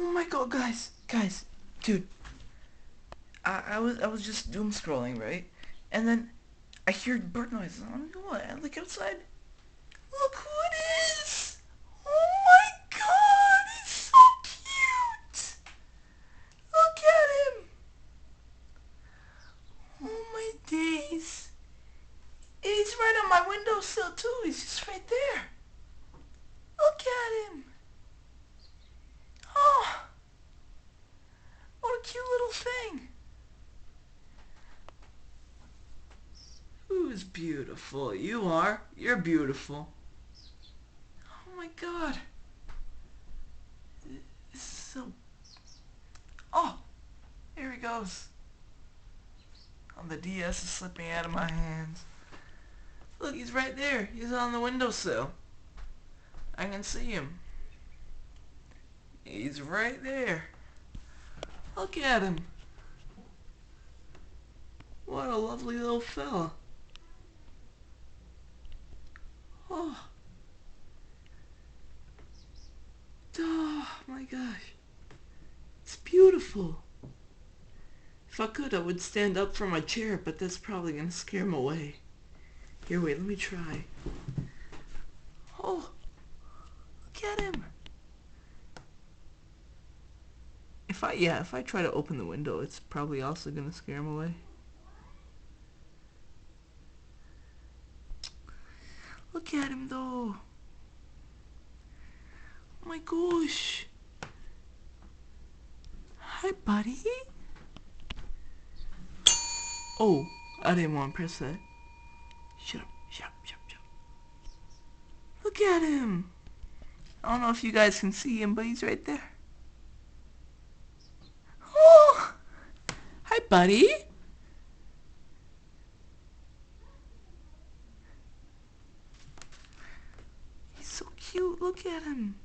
Oh my god, guys, dude. I was just doom scrolling, right? And then I hear bird noises. I'm like, what? I look outside. Look who it is! Oh my god, he's so cute! Look at him! Oh my days. He's right on my windowsill too. He's just right there. Look at him. Oh, what a cute little thing. Who's beautiful? You are. You're beautiful. Oh my god. This is so... Oh, here he goes. Oh, the DS is slipping out of my hands. Look, he's right there. He's on the windowsill. I can see him. He's right there. Look at him. What a lovely little fella. Oh. Oh my gosh. It's beautiful. If I could, I would stand up from my chair, but that's probably going to scare him away. Here, wait, let me try. Oh, look at him. If I try to open the window, it's probably also going to scare him away. Look at him, though. Oh my gosh. Hi, buddy. Oh, I didn't want to press that. Shut up. Look at him. I don't know if you guys can see him, but he's right there. Oh, hi, buddy. He's so cute. Look at him.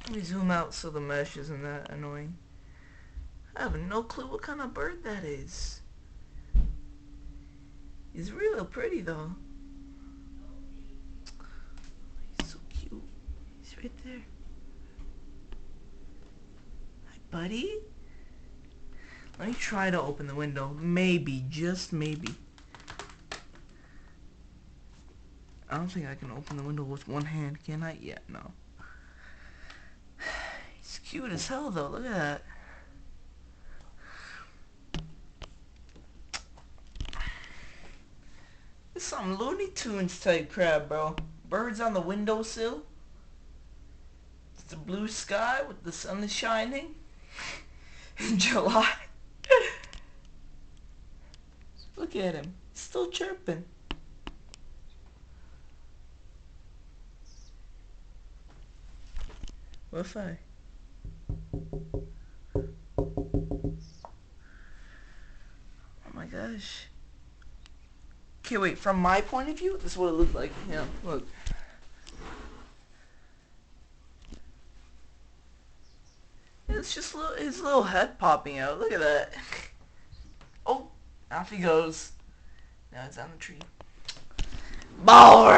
Let me zoom out so the mesh isn't that annoying. I have no clue what kind of bird that is. He's real pretty though. He's so cute. He's right there. Hi, buddy. Let me try to open the window. Maybe, just maybe. I don't think I can open the window with one hand, can I? Yeah, no. He's cute as hell though. Look at that. It's some Looney Tunes type crap, bro. Birds on the windowsill. It's the blue sky with the sun is shining in July. Look at him. He's still chirping. What if I... Oh my gosh. Okay, wait, from my point of view, this is what it looked like. Yeah, look. It's just his little head popping out. Look at that. Oh, off he goes. Now it's on the tree. Baller!